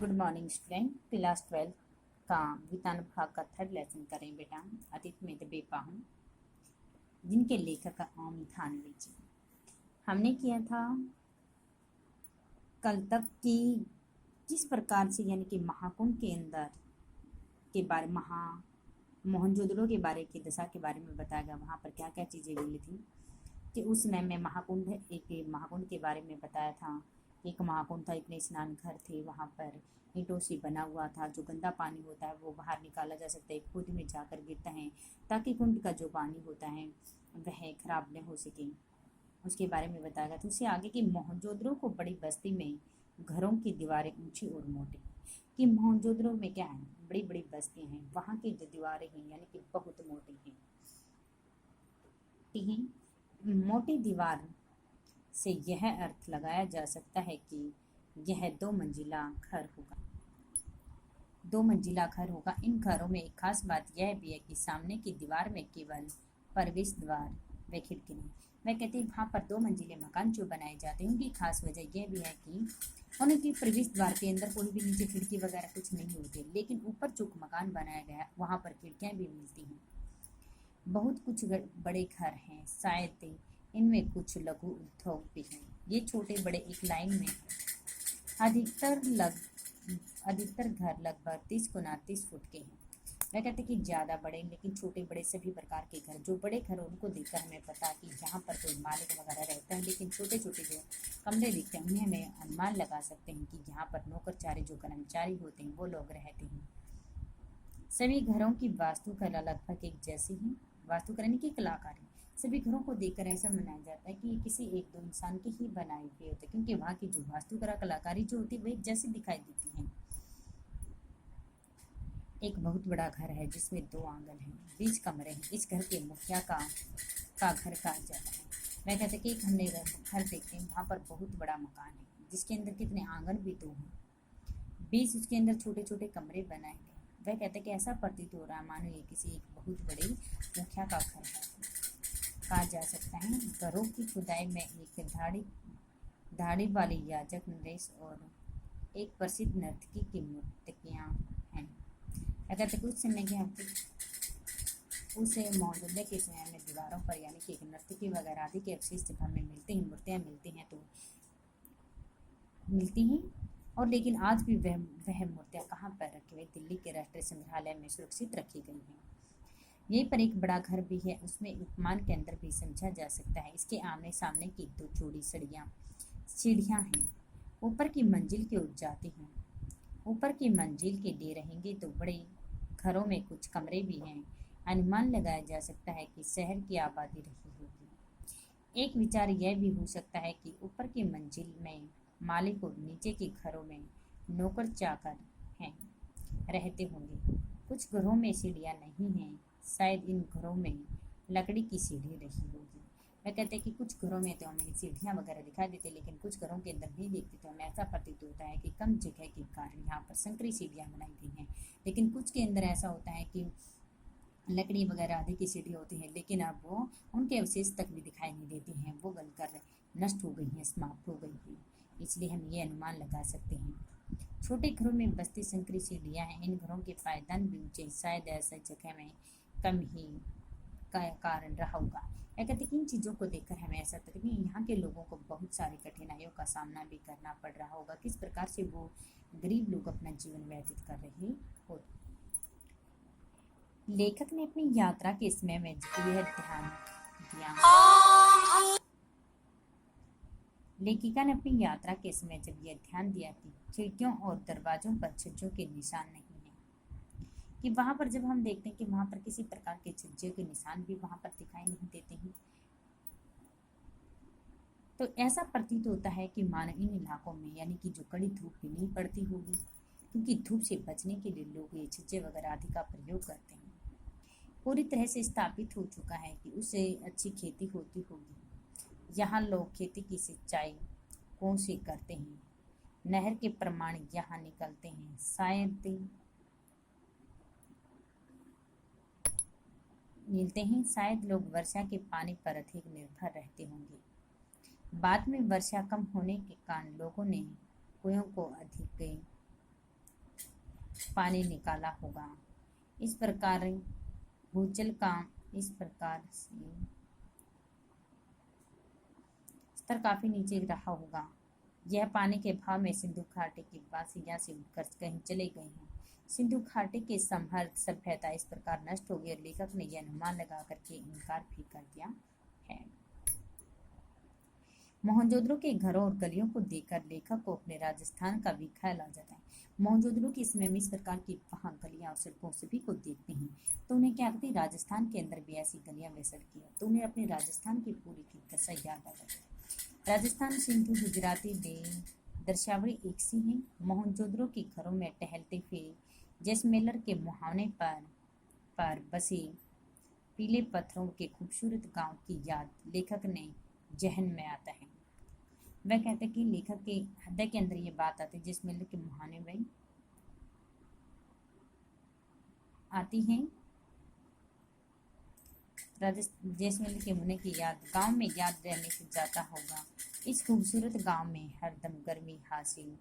Good morning student. Class 12 का विज्ञान भाग का थर्ड लेसन करें बेटा। अतीत में बेपा हूँ जिनके लेखक अमिताभ जी। हमने किया था कल तक कि किस प्रकार से यानी कि महाकुंभ के अंदर के बारे मोहनजोदड़ो के बारे की दशा के बारे में बताया गया। वहाँ पर क्या क्या चीज़ें मिली थी कि उस समय में एक महाकुंड के बारे में बताया था। एक महाकुंड था, इतने स्नान घर थे, वहाँ पर ईंटों से बना हुआ था। जो गंदा पानी होता है वो बाहर निकाला जा सकता है, खुद में जाकर गिरता है ताकि कुंड का जो पानी होता है वह खराब न हो सके। उसके बारे में बताया गया था। उससे आगे की मोहनजोदड़ो को बड़ी बस्ती में घरों की दीवारें ऊंची और मोटी, कि मोहनजोदड़ो में क्या है, बड़ी बड़ी बस्तियां हैं, वहाँ की जो दीवारें हैं यानी कि बहुत मोटी हैं। मोटी दीवार से यह अर्थ लगाया जा सकता है कि यह 2 मंजिला घर होगा। 2 मंजिला घर होगा। इन घरों में एक खास बात यह भी है कि सामने की दीवार में केवल प्रवेश द्वार व खिड़की नहीं। मैं कहती हूँ वहाँ पर 2 मंजिले मकान जो बनाए जाते हैं उनकी खास वजह यह भी है कि उनकी प्रवेश द्वार के अंदर कोई भी नीचे खिड़की वगैरह कुछ नहीं होती, लेकिन ऊपर जो मकान बनाया गया वहाँ पर खिड़कियाँ भी मिलती हैं। बहुत कुछ बड़े घर हैं, शायद इनमें कुछ लघु उद्योग भी हैं। ये छोटे बड़े एक लाइन में अधिकतर घर लगभग 30 गुना 30 फुट के हैं। मैं कहते कि ज़्यादा बड़े लेकिन छोटे बड़े सभी प्रकार के घर। जो बड़े घर उनको देखकर हमें पता कि यहाँ पर कोई मालिक वगैरह रहता है, लेकिन छोटे छोटे जो कमरे दिखते हैं उन्हें हमें अनुमान लगा सकते हैं कि यहाँ पर नौकरचारी जो कर्मचारी होते हैं वो लोग रहते हैं। सभी घरों की वास्तुकला लगभग एक जैसी है। वास्तुकला की कलाकारी सभी घरों को देखकर ऐसा मनाया जाता है कि ये किसी एक दो इंसान के ही बनाए हुए होते हैं, क्योंकि वहाँ की जो वास्तुकला कलाकारी जो होती है वो एक जैसी दिखाई देती है। एक बहुत बड़ा घर है जिसमें 2 आंगन हैं, 20 कमरे हैं। इस घर के मुखिया का घर कहा जाता है। मैं कहते कि एक हमने घर देखते हैं, वहाँ पर बहुत बड़ा मकान है जिसके अंदर कितने आंगन भी 2 हैं, 20 उसके अंदर छोटे छोटे कमरे बनाए गए। वह कहते कि ऐसा प्रतीत हो रहा है मानो ये किसी एक बहुत बड़े मुखिया का घर है, कहा जा सकता है। घरों की खुदाई में एक दाढ़ी वाली याजक नरेश और एक प्रसिद्ध नर्तकी की मूर्तियाँ हैं। अगर तक उस समय के उस मौजूदा के समय में दीवारों पर यानी कि एक नर्तकी वगैरह आदि के अवशेष जब हमें मिलते हैं, मूर्तियाँ मिलती हैं तो मिलती हैं। और लेकिन आज भी वह मूर्तियाँ कहाँ पर रखी हुई, दिल्ली के राष्ट्रीय संग्रहालय में सुरक्षित रखी गई हैं। यहीं पर एक बड़ा घर भी है, उसमें उपमान के अंदर भी समझा जा सकता है। इसके आमने सामने की 2 चौड़ी सीढ़ियाँ हैं, ऊपर की मंजिल की ओर जाती हैं। ऊपर की मंजिल के लिए रहेंगे तो बड़े घरों में कुछ कमरे भी हैं। अनुमान लगाया जा सकता है कि शहर की आबादी रही होगी। एक विचार यह भी हो सकता है कि ऊपर की मंजिल में मालिक और नीचे के घरों में नौकर चाकर हैं, रहते होंगे। कुछ घरों में सीढ़ियाँ नहीं हैं, शायद इन घरों में लकड़ी की सीढ़ी रही होगी। मैं कहते हैं कि कुछ घरों में तो हमें सीढ़ियाँ वगैरह दिखाई देती, लेकिन कुछ घरों के अंदर नहीं देखते तो हमें ऐसा प्रतीत होता है कि कम जगह के कारण यहाँ पर संकरी सीढ़ियाँ बनाई गई हैं। लेकिन कुछ के अंदर ऐसा होता है कि लकड़ी वगैरह आदि की सीढ़ी होती है, लेकिन अब वो उनके अवशेष तक भी दिखाई नहीं देती हैं, वो गलकर नष्ट हो गई हैं, समाप्त हो गई हैं। इसलिए हम ये अनुमान लगा सकते हैं। छोटे घरों में बस्ती संकरी सीढ़ियाँ हैं। इन घरों के पायदान भी ऊंचे, शायद ऐसा जगह में कम ही का कारण रहा होगा। मैं कहती कि इन चीज़ों को देखकर हमें ऐसा लगता है कि यहाँ के लोगों को बहुत सारी कठिनाइयों का सामना भी करना पड़ रहा होगा, किस प्रकार से वो गरीब लोग अपना जीवन व्यतीत कर रहे हो। लेखक ने अपनी यात्रा के समय में यह ध्यान दिया। लेखिका ने अपनी यात्रा के समय जब यह ध्यान दिया कि खिड़कियों और दरवाजों पर छज्जों के निशान नहीं हैं, कि वहाँ पर जब हम देखते हैं कि वहाँ पर किसी प्रकार के छज्जे के निशान भी वहाँ पर दिखाई नहीं देते हैं, तो ऐसा प्रतीत होता है कि मानो इन इलाकों में यानी कि जो कड़ी धूप भी नहीं पड़ती होगी, क्योंकि धूप से बचने के लिए लोग ये छज्जे वगैरह आदि का प्रयोग करते हैं। पूरी तरह से स्थापित हो चुका है कि उससे अच्छी खेती होती होगी। यहाँ लोग खेती की सिंचाई कौन से करते हैं, नहर के प्रमाण यहाँ निकलते हैं, शायद लोग वर्षा के पानी पर अधिक निर्भर रहते होंगे। बाद में वर्षा कम होने के कारण लोगों ने कुओं को अधिक पानी निकाला होगा। इस प्रकार भूजल का इस प्रकार से स्तर काफी नीचे रहा होगा। यह पानी के भाव में सिंधु घाटी के वासी यहाँ से उठकर कहीं चले गए हैं। सिंधु घाटी की समृद्ध सभ्यता इस प्रकार नष्ट हो गई और लेखक ने यह अनुमान लगा करके इनकार भी कर दिया है। मोहनजोदड़ो के घरों और गलियों को देखकर लेखक को अपने राजस्थान का भी ख्याल आ जाता है। मोहनजोदड़ो के समय में इस प्रकार की वहाँ गलियां और सड़कों सभी को देखते हैं तो उन्हें क्या कहते हैं, राजस्थान के अंदर भी ऐसी गलियां व सड़कें तो उन्हें अपने राजस्थान की पूरी की दशा याद आ जाती है। राजस्थान सिंधु गुजराती दर्शावली एक सी है। मोहनजोदड़ो के घरों में टहलते हुए जैसलमेर के मुहाने पर बसे पीले पत्थरों के खूबसूरत गांव की याद लेखक ने जहन में आता है। वह कहते हैं कि लेखक के हृदय के अंदर ये बात आती है, जैसलमेर के मुहाने में आती है। जैसलमेर के मुने की याद गांव में याद रहने से जाता होगा। इस खूबसूरत गांव में हरदम गर्मी हासिल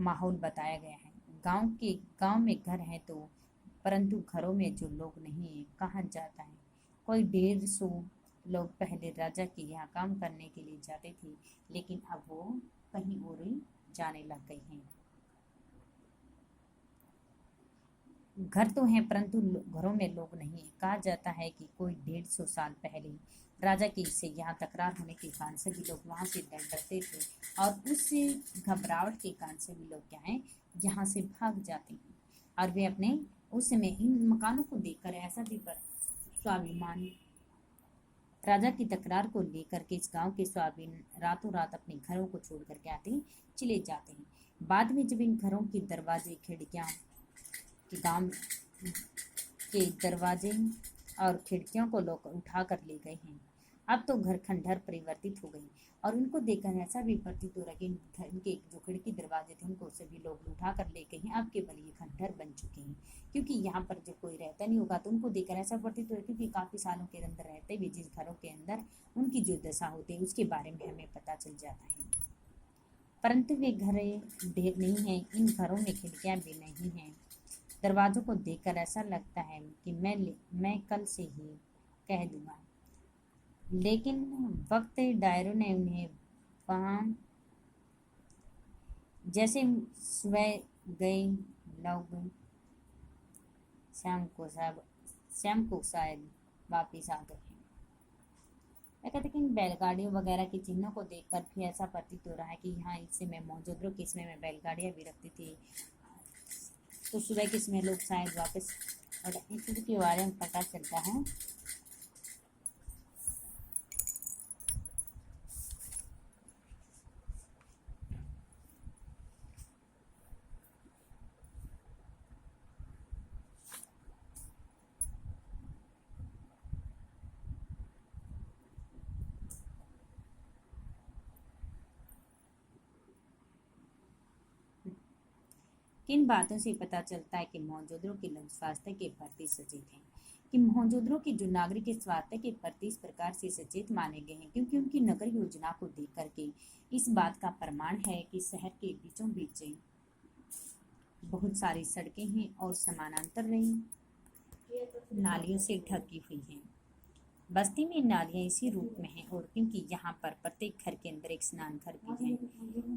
माहौल बताया गया है। गांव में घर है तो परंतु घरों में जो लोग नहीं है कहाँ जाता है। कोई 150 लोग पहले राजा के यहाँ काम करने के लिए जाते थे लेकिन अब वो कहीं और ही जाने लग गए हैं। घर तो हैं परंतु घरों में लोग नहीं है। कहा जाता है कि कोई 150 साल पहले राजा की से यहाँ तकरार होने के कारण सभी लोग वहाँ से डरते थे और उस घबराहट के कारण सभी लोग क्या हैं यहाँ से भाग जाते हैं और वे अपने उस समय इन मकानों को देखकर ऐसा भी पर स्वाभिमान राजा की तकरार को लेकर के इस गांव के स्वाभिमान रातों रात अपने घरों को छोड़ करके आते चले जाते हैं। बाद में जब इन घरों के दरवाजे खिड़कियाँ कि गांव के दरवाजे और खिड़कियों को लोग उठा कर ले गए हैं। अब तो घर खंडहर परिवर्तित हो गई और उनको देखकर ऐसा भी प्रतीत हो रहा है कि इनके जो खिड़की दरवाजे थे उनको सभी लोग उठा कर ले गए हैं। अब केवल ये खंडहर बन चुके हैं क्योंकि यहाँ पर जब कोई रहता नहीं होगा तो उनको देखकर ऐसा प्रतीत हो रहा है क्योंकि काफ़ी सालों के अंदर रहते हुए जिस घरों के अंदर उनकी जो दशा होती है उसके बारे में हमें पता चल जाता है। परंतु वे घरें ढेर नहीं हैं, इन घरों में खिड़कियाँ भी नहीं हैं। दरवाजों को देखकर ऐसा लगता है कि मैं कल से ही कह दूंगा, लेकिन वक्त डायरों ने उन्हें वहाँ जैसे सुबह गए लोग शाम को शायद वापिस आ गए हैं। मैं कहते कि बैलगाड़ियों वगैरह के चिन्हों को देखकर भी ऐसा प्रतीत हो रहा है कि यहाँ इस समय मोहनजोदड़ो के समय में बैलगाड़ियाँ भी रखती थी तो सुबह के समय लोग शायद वापस और इस चीज़ के बारे में पता चलता है। किन बातों से पता चलता है कि मोहनजोदड़ो के लोग स्वास्थ्य के प्रति सचेत हैं कि मोहनजोदड़ो के जो नागरिक के स्वास्थ्य के प्रति इस प्रकार से सचेत माने गए हैं क्योंकि उनकी नगर योजना को देख करके इस बात का प्रमाण है कि शहर के बीचों बीच बहुत सारी सड़कें हैं और समानांतर रही नालियों से ढकी हुई हैं। बस्ती में नालियाँ इसी रूप में हैं और क्योंकि यहाँ पर प्रत्येक घर के अंदर एक स्नान घर भी है,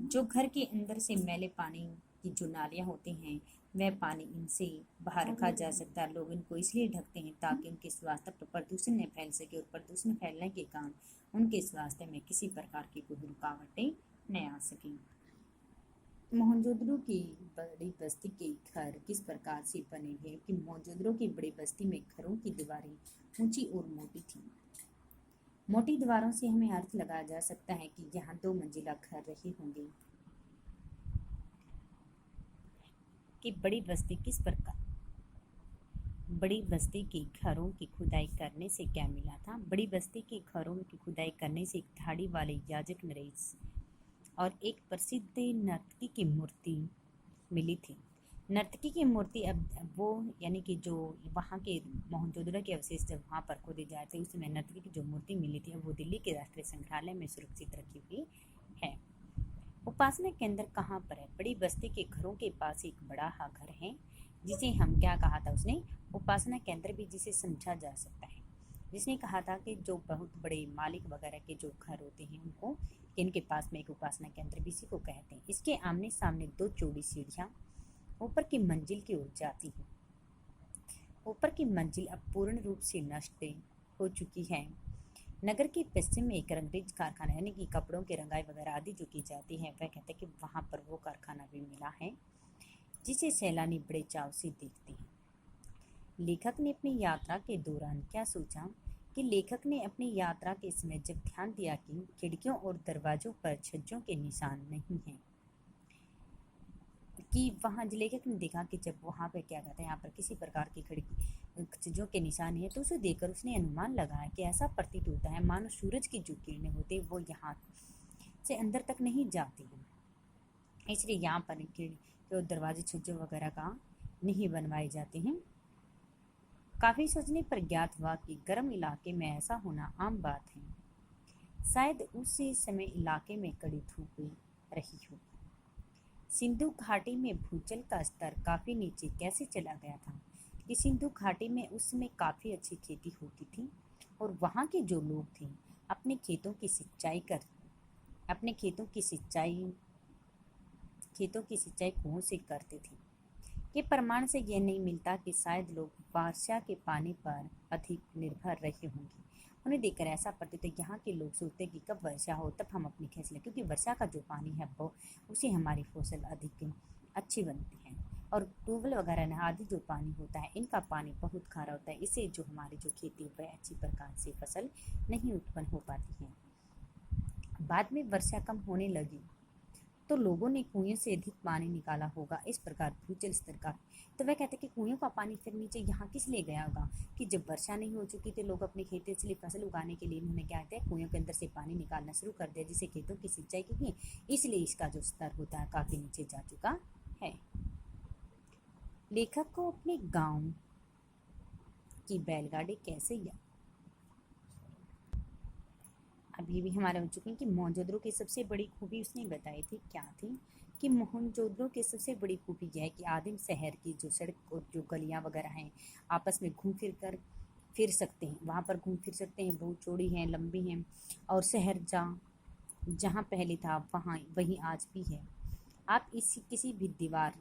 जो घर के अंदर से मैले पानी की जो नालियाँ होती हैं वह पानी इनसे बाहर रखा जा सकता है। लोग इनको इसलिए ढकते हैं ताकि उनके स्वास्थ्य पर प्रदूषण न फैल सके और प्रदूषण फैलने के कारण उनके स्वास्थ्य में किसी प्रकार की कोई रुकावटें न आ सकें। मोहनजोदड़ो की बड़ी बस्ती के घर किस प्रकार से बने हैं कि मोहनजोदड़ो की बड़ी बस्ती में घरों की दीवारें ऊंची और मोटी थी। मोटी दीवारों से हमें अर्थ लगाया जा सकता है कि यहाँ 2 मंजिला घर रहे होंगे। कि बड़ी बस्ती किस प्रकार बड़ी बस्ती के घरों की खुदाई करने से क्या मिला था। बड़ी बस्ती के घरों की खुदाई करने से एक धाड़ी वाले याजक नरेश और एक प्रसिद्ध नर्तकी की मूर्ति मिली थी। नर्तकी की मूर्ति अब वो यानी कि जो वहाँ के मोहनजोदड़ो के अवशेष जब वहाँ पर खोदे जाए थे उस समय नर्तकी की जो मूर्ति मिली थी वो दिल्ली के राष्ट्रीय संग्रहालय में सुरक्षित रखी हुई है। उपासना केंद्र कहाँ पर है? बड़ी बस्ती के घरों के पास एक बड़ा हा घर है, जिसे हम क्या कहा था उसने? उपासना केंद्र भी जिसे समझा जा सकता है। जिसने कहा था कि जो बहुत बड़े मालिक वगैरह के जो घर होते हैं उनको, इनके पास में एक उपासना केंद्र भी इसी को कहते हैं। इसके आमने सामने दो चौड़ी सीढ़ियाँ ऊपर की मंजिल की ओर जाती हैं। ऊपर की मंजिल अब पूर्ण रूप से नष्ट हो चुकी है। नगर के पश्चिम में एक रंगरेज कारखाना यानी कि कपड़ों के रंगाई वगैरह आदि जो की जाती है, वह कहते हैं कि वहाँ पर वो कारखाना भी मिला है, जिसे सैलानी बड़े चाव से देखते हैं। लेखक ने अपनी यात्रा के दौरान क्या सोचा कि लेखक ने अपनी यात्रा के समय जब ध्यान दिया कि खिड़कियों और दरवाजों पर छज्जों के निशान नहीं हैं, कि वहाँ लेखक ने देखा कि जब वहाँ पे क्या कहते हैं, यहाँ पर किसी प्रकार की खिड़की चीज़ों के निशान है, तो उसे देखकर उसने अनुमान लगाया कि ऐसा प्रतीत होता है मानो सूरज की जो किरणें होती है वो यहाँ से अंदर तक नहीं जाती हैं, इसलिए यहाँ पर जो दरवाजे छज्जों वगैरह का नहीं बनवाए जाते हैं। काफ़ी सोचने पर ज्ञात हुआ कि गर्म इलाके में ऐसा होना आम बात है। शायद उसी समय इलाके में कड़ी धूप रही हो। सिंधु घाटी में भूजल का स्तर काफ़ी नीचे कैसे चला गया था कि सिंधु घाटी में उस समय काफ़ी अच्छी खेती होती थी और वहाँ के जो लोग थे अपने खेतों की सिंचाई कुओं से करते थे। ये प्रमाण से यह नहीं मिलता कि शायद लोग वर्षा के पानी पर अधिक निर्भर रहे होंगे। उन्हें देखकर ऐसा प्रतीत है यहाँ के लोग सोचते कि कब वर्षा हो तब हम अपनी खेती लें, क्योंकि वर्षा का जो पानी है वो उसे हमारी फसल अधिक अच्छी बनती है। और ट्यूबवेल वगैरह आदि जो पानी होता है इनका पानी बहुत खारा होता है, इससे जो हमारी जो खेती है वह अच्छी प्रकार से फसल नहीं उत्पन्न हो पाती है। बाद में वर्षा कम होने लगी तो लोगों ने कुएं से अधिक पानी निकाला होगा, इस प्रकार भूजल स्तर का। तो वह कहते हैं कि कुएं का पानी फिर नीचे यहाँ किस लिए गया होगा कि जब वर्षा नहीं हो चुकी थी, लोग अपनी खेती से फसल उगाने के लिए उन्होंने क्या कहते हैं कुएं के अंदर से पानी निकालना शुरू कर दिया, जिससे खेतों की सिंचाई की, इसलिए इसका जो स्तर होता है काफ़ी नीचे जा चुका है। लेखक को अपने गाँव की बैलगाड़ी कैसे याद, अब ये भी हमारे हो चुके हैं कि मोहनजोदड़ो की सबसे बड़ी खूबी उसने बताई थी, क्या थी कि मोहनजोदड़ो की सबसे बड़ी खूबी यह है कि आदिम शहर की जो सड़क और जो गलियां वगैरह हैं आपस में घूम फिर सकते हैं, वहाँ पर घूम फिर सकते हैं, बहुत चौड़ी हैं, लंबी हैं। और शहर जहाँ पहले था वहाँ वहीं आज भी है। आप इसी किसी भी दीवार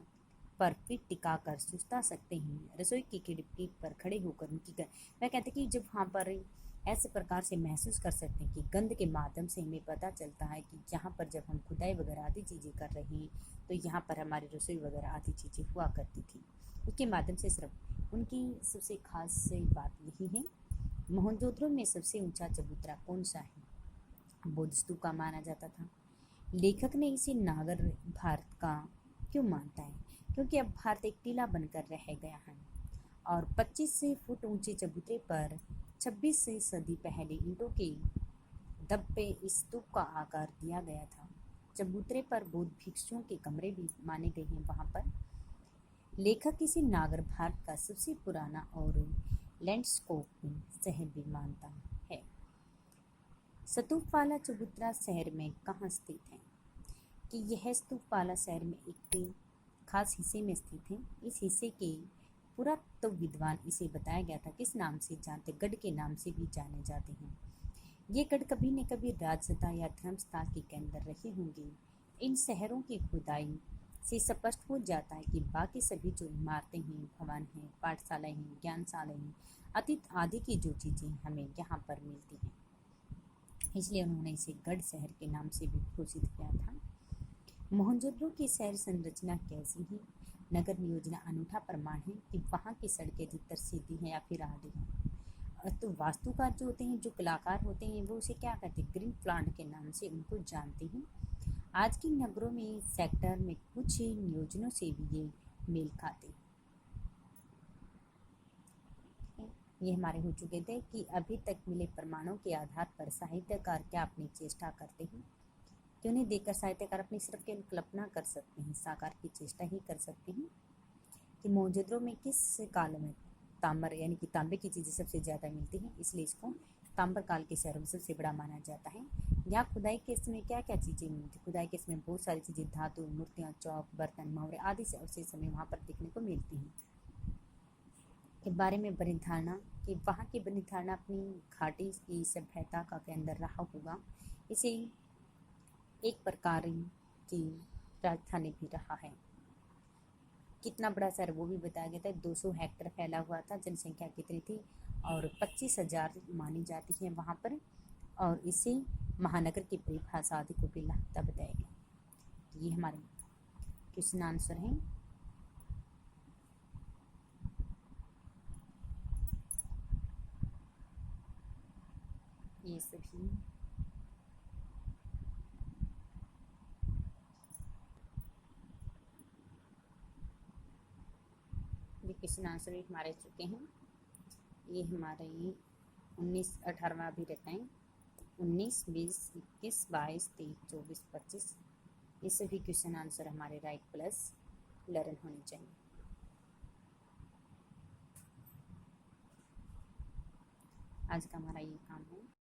पर पीठ टिका कर सुस्ता सकते हैं, रसोई की खिड़की पर खड़े होकर उनकी वह कहते कि जब वहाँ पर ऐसे प्रकार से महसूस कर सकते हैं कि गंध के माध्यम से हमें पता चलता है कि यहाँ पर जब हम खुदाई वगैरह आदि चीज़ें कर रहे हैं तो यहाँ पर हमारी रसोई वगैरह आदि चीज़ें हुआ करती थी। उसके माध्यम से सिर्फ उनकी सबसे खास बात यही है। मोहनजोदड़ो में सबसे ऊंचा चबूतरा कौन सा है? बौद्ध स्तूप का माना जाता था। लेखक ने इसे नागर भारत का क्यों मानता है? क्योंकि अब भारत एक टीला बनकर रह गया है और 25 फुट ऊंचे चबूतरे पर 26वीं सदी पहले ईंटों के दब्बे इस स्तूप का आकार दिया गया था। चबूतरे पर बौद्ध भिक्षुओं के कमरे भी माने गए हैं वहाँ पर। लेखक इसे नागर भारत का सबसे पुराना और लैंडस्केप शहर भी मानता है। स्तूप वाला चबूतरा शहर में कहाँ स्थित है? कि यह स्तूप वाला शहर में एक खास हिस्से में स्थित है। इस हिस्से के पुरातत्व विद्वान इसे बताया गया था किस नाम से जानते? गढ़ के नाम से भी जाने जाते हैं। ये गढ़ कभी न कभी राजसत्ता या धर्मस्थल के केंद्र रहे होंगे। इन शहरों की खुदाई से स्पष्ट हो जाता है कि बाकी सभी जो इमारतें हैं, भवन हैं, पाठशालाएं हैं, ज्ञानशालाएं हैं, अतीत आदि की जो चीज़ें हमें यहाँ पर मिलती हैं, इसलिए उन्होंने इसे गढ़ शहर के नाम से भी घोषित किया था। मोहनजोदड़ो की शहर संरचना कैसी है? नगर नियोजना अनूठा प्रमाण है कि वहाँ की सड़कें अधिकतर सीधी हैं या फिर आड़ी हैं। तो वास्तुकार जो होते हैं, जो कलाकार होते हैं, वो उसे क्या कहते हैं? ग्रीन प्लांट के नाम से उनको जानते हैं। आज के नगरों में सेक्टर में कुछ नियोजनों से भी ये मेल खाते हैं। ये हमारे हो चुके थे कि अभी तक मिले प्रमाणों के आधार पर साहित्यकार क्या अपनी चेष्टा करते हैं कि उन्हें देखकर साहित्यकार अपनी सिर्फ केवल कल्पना कर सकते हैं, साकार की चेष्टा ही कर सकते हैं कि मोहनजोदड़ो में किस काल में ताम्र यानी कि तांबे की चीज़ें सबसे ज़्यादा मिलती हैं, इसलिए इसको ताम्र काल के शहरों में सबसे बड़ा माना जाता है। यहाँ खुदाई के समय क्या क्या चीज़ें मिलती? खुदाई के समय बहुत सारी चीज़ें, धातु, मूर्तियाँ, चौक, बर्तन, मोहरे आदि से अवशेष हमें वहाँ पर देखने को मिलती हैं। के बारे में बनी धारणा कि वहाँ की बनी धारणा अपनी घाटी की सभ्यता का केंद्र रहा होगा। इसे एक प्रकार की राजधानी भी रहा है। कितना बड़ा शहर वो भी बताया गया था। 200 हेक्टेयर फैला हुआ था। जनसंख्या कितनी थी? और 25,000 मानी जाती है वहाँ पर। और इसे महानगर की परिभाषा आदि को भी लाता बताया गया। ये हमारे क्वेश्चन आंसर हैं। ये सभी ये क्वेश्चन आंसर भी हमारे चुके हैं। ये हमारे 19, 18वां भी रहता है। 19, 20, 21, 22, 23, 24, 25 ये सभी क्वेश्चन आंसर हमारे राइट प्लस लर्न होने चाहिए। आज का हमारा ये काम है।